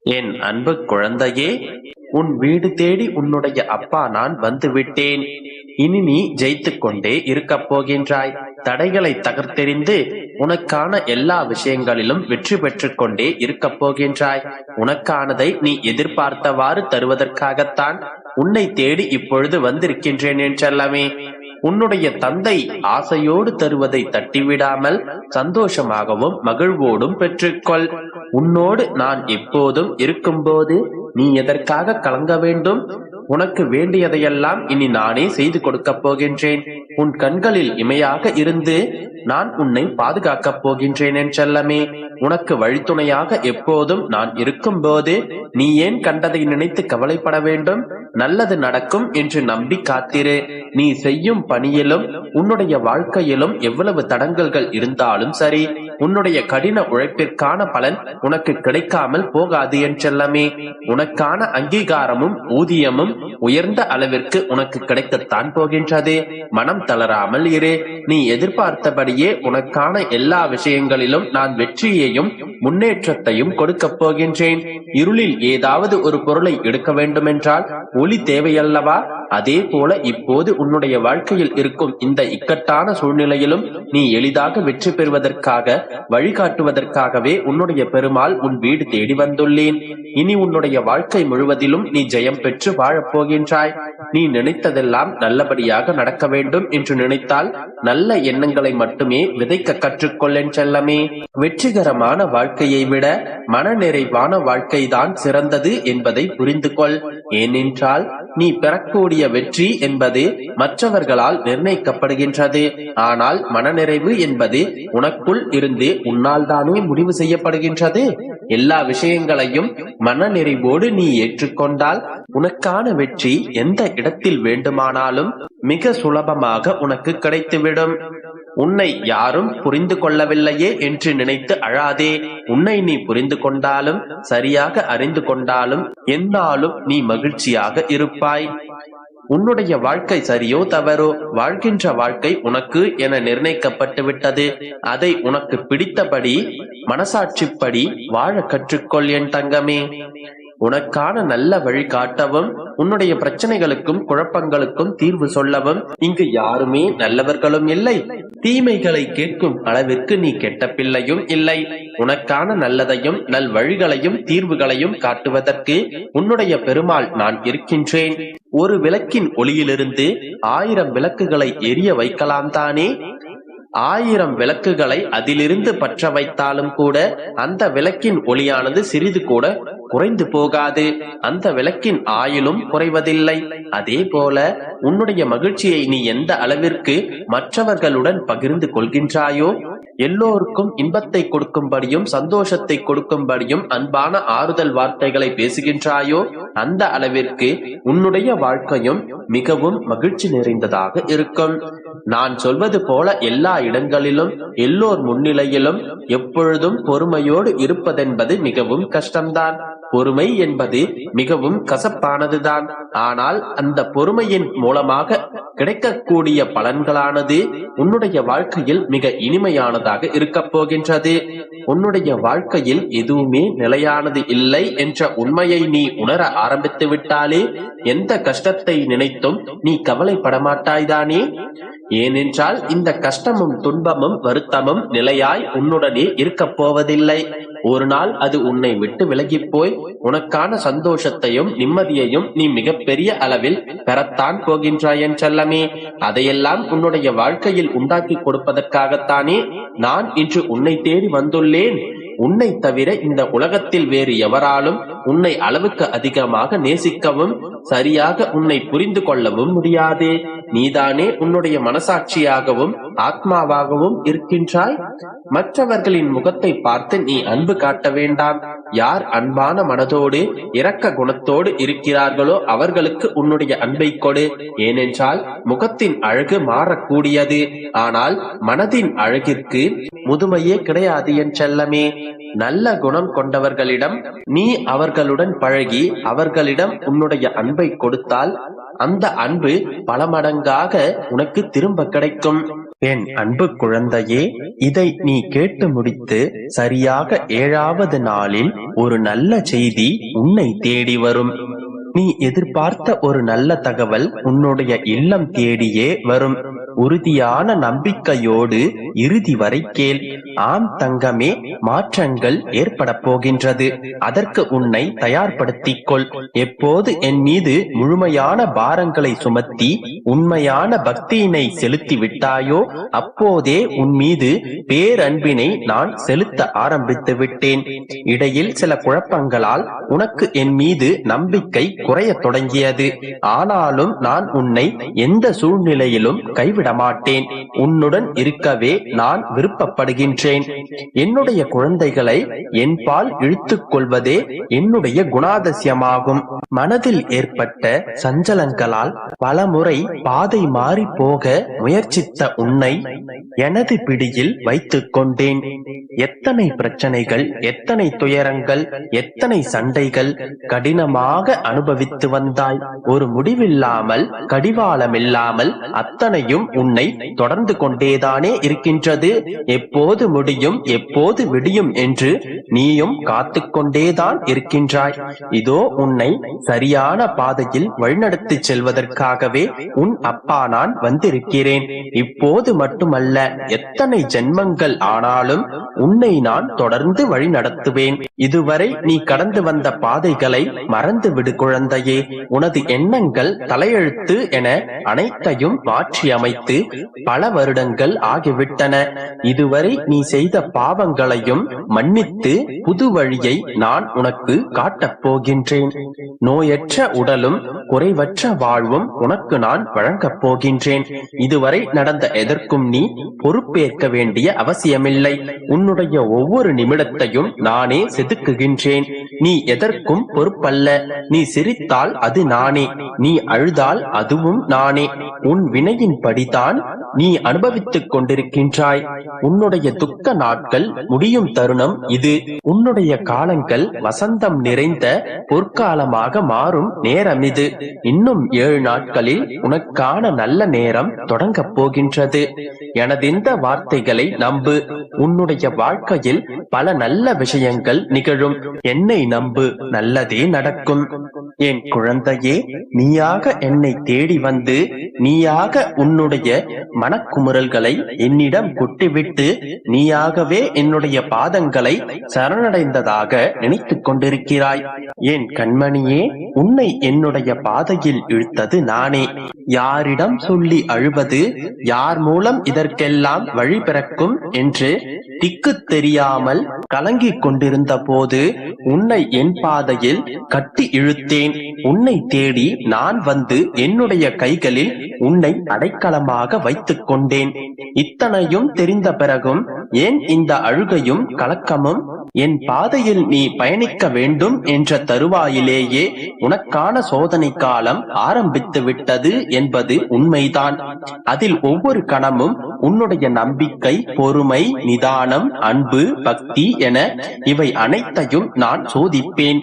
என் அன்பு குழந்தையே, உன் வீடு தேடி உன்னுடைய அப்பா நான் வந்து விட்டேன். இனி நீ ஜெயித்துக் கொண்டே இருக்கப் போகின்றாய். தடைகளை தகர்த்தெறிந்து உனக்கான எல்லா விஷயங்களிலும் வெற்றி பெற்றுக் கொண்டே இருக்கப் போகின்றாய். உனக்கானதை நீ எதிர்பார்த்தவாறு தருவதற்காகத்தான் உன்னை தேடி இப்பொழுது வந்திருக்கின்றேன் என்றல்லமே. உன்னுடைய தந்தை ஆசையோடு தருவதை தட்டிவிடாமல் சந்தோஷமாகவும் மகிழ்வோடும் பெற்றுக்கொள். உன்னோடு நான் எப்போதும் இருக்கும்போது நீ எதற்காக கலங்க வேண்டும்? உனக்கு வேண்டியதையெல்லாம் இனி நானே செய்து கொடுக்கப் போகின்றேன். உன் கண்களில் இமையாக இருந்து நான் உன்னை பாதுகாக்கப் போகின்றேன் என் செல்லமே. உனக்கு வழித்துணையாக எப்போதும் நான் இருக்கும்போது நீ ஏன் கண்டதை நினைத்து கவலைப்பட வேண்டும்? நல்லது நடக்கும் என்று நம்பி காத்திரு. நீ செய்யும் பணியிலும் உன்னுடைய வாழ்க்கையிலும் எவ்வளவு தடங்கல்கள் இருந்தாலும் சரி, உன்னுடைய கடின உழைப்பிற்கான பலன் உனக்கு கிடைக்காமல் போகாது என் செல்லமே. உனக்கான அங்கீகாரமும் ஊதியமும் உயர்ந்த அளவிற்கு உனக்கு கிடைக்கத்தான் போகின்றது. மனம் தளராமல் இரு. நீ எதிர்பார்த்தபடியே உனக்கான எல்லா விஷயங்களிலும் நான் வெற்றியையும் முன்னேற்றத்தையும் கொடுக்கப் போகின்றேன். இருளில் ஏதாவது ஒரு பொருளை எடுக்க வேண்டுமென்றால் ஒளி தேவையல்லவா? அதே போல இப்போது உன்னுடைய வாழ்க்கையில் இருக்கும் இந்த இக்கட்டான சூழ்நிலையிலும் நீ எளிதாக வெற்றி பெறுவதற்காக வழிகாட்டுவதற்காகவே உன்னுடைய பெருமாள் உன் வீடு தேடி வந்துள்ளேன். இனி உன்னுடைய வாழ்க்கை முழுவதிலும் நீ ஜெயம் பெற்று வாழப்போகின்றாய். நீ நினைத்ததெல்லாம் நல்லபடியாக நடக்க வேண்டும் என்று நினைத்தால் நல்ல எண்ணங்களை மட்டுமே விதைக்க கற்றுக்கொள்ளேன் செல்லமே. வெற்றிகரமான வாழ்க்கையை விட மனநிறைவான வாழ்க்கைதான் சிறந்தது என்பதை புரிந்து கொள். ஏனென்றால் நீ பெறக்கூடிய வெற்றி என்பது மற்றவர்களால் நிர்ணயிக்கப்படுகின்றது. ஆனால் மனநிறைவு என்பது உனக்குள் இருந்து உன்னால் தானே முடிவு செய்யப்படுகின்றது. எல்லா விஷயங்களையும் மனநிறைவோடு நீ ஏற்றுக்கொண்டால் உனக்கான வெற்றி எந்த இடத்தில் வேண்டுமானாலும் மிக சுலபமாக உனக்கு கிடைத்துவிடும். உன்னை யாரும் புரிந்து கொள்ளவில்லையே என்று நினைத்து அழாதே. உன்னை நீ புரிந்து கொண்டாலும் சரியாக அறிந்து கொண்டாலும் எந்நாளும் நீ மகிழ்ச்சியாக இருப்பாய். உன்னுடைய வாழ்க்கை சரியோ தவறோ, வாழ்கின்ற வாழ்க்கை உனக்கு என நிர்ணயிக்கப்பட்டு விட்டது. அதை உனக்கு பிடித்தபடி மனசாட்சிப்படி வாழ கற்றுக்கொள் என் தங்கமே. உனக்கான நல்ல வழி காட்டவும் உன்னுடைய பிரச்சனைகளுக்கும் குழப்பங்களுக்கும் தீர்வு சொல்லவும் இங்கு யாருமே நல்லவர்களும் இல்லை. தீமைகளை கேட்கும் அளவிற்கு நீ கெட்ட பிள்ளையும் இல்லை. உனக்கான நல்லதையும் நல் வழிகளையும் தீர்வுகளையும் காட்டுவதற்கு உன்னுடைய பெருமாள் நான் இருக்கின்றேன். ஒரு விளக்கின் ஒளியிலிருந்து 1000 விளக்குகளை எரிய வைக்கலாம் தானே? 1000 விளக்குகளை அதிலிருந்து பற்ற வைத்தாலும் கூட அந்த விளக்கின் ஒளியானது சிறிது கூட குறைந்து போகாது. அந்த விளக்கின் ஆயுளும் குறைவதில்லை. அதே போல உன்னுடைய மகிழ்ச்சியை நீ எந்த அளவிற்கு மற்றவர்களுடன் பகிர்ந்து கொள்கின்றாயோ, எல்லோருக்கும் இன்பத்தை கொடுக்கும்படியும் சந்தோஷத்தை கொடுக்கும்படியும் அன்பான ஆறுதல் வார்த்தைகளை பேசுகின்றாயோ, அந்த அளவிற்கு உன்னுடைய வாழ்க்கையும் மிகவும் மகிழ்ச்சி நிறைந்ததாக இருக்கும். நான் சொல்வது போல எல்லா இடங்களிலும் எல்லோர் முன்னிலையிலும் எப்பொழுதும் பொறுமையோடு இருப்பதென்பது மிகவும் கஷ்டம்தான். பொறுமை என்பது மிகவும் கசப்பானதுதான். ஆனால் அந்த பொறுமையின் மூலமாக கிடைக்கக்கூடிய பலன்களானது உன்னுடைய வாழ்க்கையில் மிக இனிமையானதாக இருக்கப் போகின்றது. உன்னுடைய வாழ்க்கையில் எதுவுமே நிலையானது இல்லை என்ற உண்மையை நீ உணர ஆரம்பித்து விட்டாலே எந்த கஷ்டத்தை நினைத்தும் நீ கவலைப்பட மாட்டாய்தானே? ஏனென்றால் இந்த கஷ்டமும் துன்பமும் வருத்தமும் நிலையாய் உன்னுடனே இருக்கப் போவதில்லை. ஒரு நாள் அது உன்னை விட்டு விலகி போய் உனக்கான சந்தோஷத்தையும் நிம்மதியையும் நீ மிகப்பெரிய அளவில் பெறத்தான் போகின்றாய் என் செல்லமே. அதையெல்லாம் உன்னுடைய வாழ்க்கையில் உண்டாக்கி கொடுப்பதற்காகத்தானே நான் இன்று உன்னை தேடி வந்துள்ளேன். உன்னை தவிர இந்த உலகத்தில் வேறு எவராலும் உன்னை அளவுக்கு அதிகமாக நேசிக்கவும் சரியாக உன்னை புரிந்து கொள்ளவும் முடியாது. நீதானே உன்னுடைய மனசாட்சியாகவும் ஆத்மாவாகவும் இருக்கின்றாய். மற்றவர்களின் முகத்தை பார்த்து நீ அன்பு காட்ட வேண்டாம். யார் அன்பான மனதோடு இரக்க குணத்தோடு இருக்கிறார்களோ அவர்களுக்கு உன்னுடைய அன்பை கொடு. ஏனென்றால் முகத்தின் அழகு மாறக்கூடியது, ஆனால் மனதின் அழகிற்கு முதுமையே கிடையாது என் செல்லமே. நல்ல குணம் கொண்டவர்களிடம் நீ அவர்களுடன் பழகி அவர்களிடம் உன்னுடைய அன்பை கொடுத்தால் அந்த அன்பு பல மடங்காக உனக்கு திரும்ப கிடைக்கும். என் அன்பு குழந்தையே, இதை நீ கேட்டு முடித்து சரியாக 7வது நாளில் ஒரு நல்ல செய்தி உன்னை தேடி வரும். நீ எதிர்பார்த்த ஒரு நல்ல தகவல் உன்னுடைய இல்லம் தேடியே வரும். உறுதியான நம்பிக்கையோடு இறுதி வரை கேள். ஆம் தங்கமே, மாற்றங்கள் ஏற்பட போகின்றது. அதற்கு உன்னை தயார்படுத்திக் கொள். எப்போது என் மீது முழுமையான பாரங்களை சுமத்தி உண்மையான பக்தியினை செலுத்தி விட்டாயோ அப்போதே உன் மீது பேரன்பினை நான் செலுத்த ஆரம்பித்து விட்டேன். இடையில் சில குழப்பங்களால் உனக்கு என் மீது நம்பிக்கை குறைய தொடங்கியது. ஆனாலும் நான் உன்னை எந்த சூழ்நிலையிலும் கைவிட மாட்டேன். உன்னுடன் இருக்கவே நான் விருப்பப்படுகின்றேன். என்னுடைய குழந்தைகளை என் பால் இழுத்துக் கொள்வதே என்னுடைய குணாதிசயமாகும். மனதில் ஏற்பட்ட சஞ்சலங்களால் பலமுறை பாதை மாறி போக முயற்சித்த உன்னை எனது பிடியில் வைத்துக் கொண்டேன். எத்தனை பிரச்சனைகள், எத்தனை துயரங்கள், எத்தனை சண்டைகள் கடினமாக அனுபவித்து வந்தாய். ஒரு முடிவில்லாமல், கடிவாளமில்லாமல் அத்தனையும் உன்னை தொடர்ந்து கொண்டேதானே இருக்கின்றது. எப்போது முடியும், எப்போது விடியும் என்று நீயும் காத்து கொண்டேதான் இருக்கின்றாய். இதோ உன்னை சரியான பாதையில் வழிநடத்தி செல்வதற்காகவே உன் அப்பா நான் வந்திருக்கிறேன். இப்போது மட்டுமல்ல, எத்தனை ஜென்மங்கள் ஆனாலும் உன்னை நான் தொடர்ந்து வழி நடத்துவேன். இதுவரை நீ கடந்து வந்த பாதைகளை மறந்து விடு குழந்தையே. உனது எண்ணங்கள் தலையெழுத்து என அனைத்தையும் மாற்றி அமைத்து பல வருடங்கள் ஆகிவிட்டன. இதுவரை நீ செய்த பாவங்களையும் மன்னித்து புது வழியை நான் உனக்கு காட்டப் போகின்றேன். நோயற்ற உடலும் குறைவற்ற வாழ்வும் உனக்கு நான் வழங்கப் போகின்றேன். இதுவரை நடந்த எதற்கும் நீ பொறுப்பேற்க வேண்டிய அவசியமில்லை. உன்னுடைய ஒவ்வொரு நிமிடத்தையும் நானே செதுக்குகின்றேன். நீ எதற்கும் பொறுப்பல்ல. நீ சிரித்தால் அது நானே, நீ அழுதால் அதுவும் நானே. உன் வினையின் படிதான் நீ அனுபவித்துக் கொண்டிருக்கின்றாய். உன்னுடைய துக்க நாட்கள் முடியும் தருணம் இது. உன்னுடைய காலங்கள் வசந்தம் நிறைந்த பொற்காலமாக மாறும் நேரம் இது. இன்னும் 7 நாட்களில் உனக்கான நல்ல நேரம் தொடங்கப் போகின்றது. எனதிந்த வார்த்தைகளை நம்பு. உன்னுடைய வாழ்க்கையில் பல நல்ல விஷயங்கள் நிகழும். என்னை நம்பு, நல்லதே நடக்கும். என் குழந்தையே, நீயாக என்னை தேடி வந்து நீயாக உன்னுடைய மனக்குமுறல்களை என்னிடம் கொட்டிவிட்டு நீயாகவே என்னுடைய பாதங்களை சரணடைந்ததாக நினைத்துக் கொண்டிருக்கிறாய். என் கண்மணியே, உன்னை என்னுடைய பாதையில் இழுத்தது நானே. யாரிடம் சொல்லி அழுவது, யார் மூலம் இதற்கெல்லாம் வழி பிறக்கும் என்று திக்கு தெரியாமல் கலங்கிக் கொண்டிருந்த போது உன்னை என் பாதையில் கட்டி இழுத்தேன். உன்னை தேடி நான் வந்து என்னுடைய கைகளில் உன்னை அடைக்கலமாக வைத்துக் கொண்டேன். இத்தனையும் தெரிந்த பிறகும் ஏன் இந்த அழுகையும் கலக்கமும்? என் பாதையில் நீ பயணிக்க வேண்டும் என்ற தருவாயிலேயே உனக்கான சோதனை காலம் ஆரம்பித்து விட்டது என்பது உண்மைதான். அதில் ஒவ்வொரு கணமும் உன்னுடைய நம்பிக்கை, பொறுமை, நிதானம், அன்பு, பக்தி என இவை அனைத்தையும் நான் சோதிப்பேன்.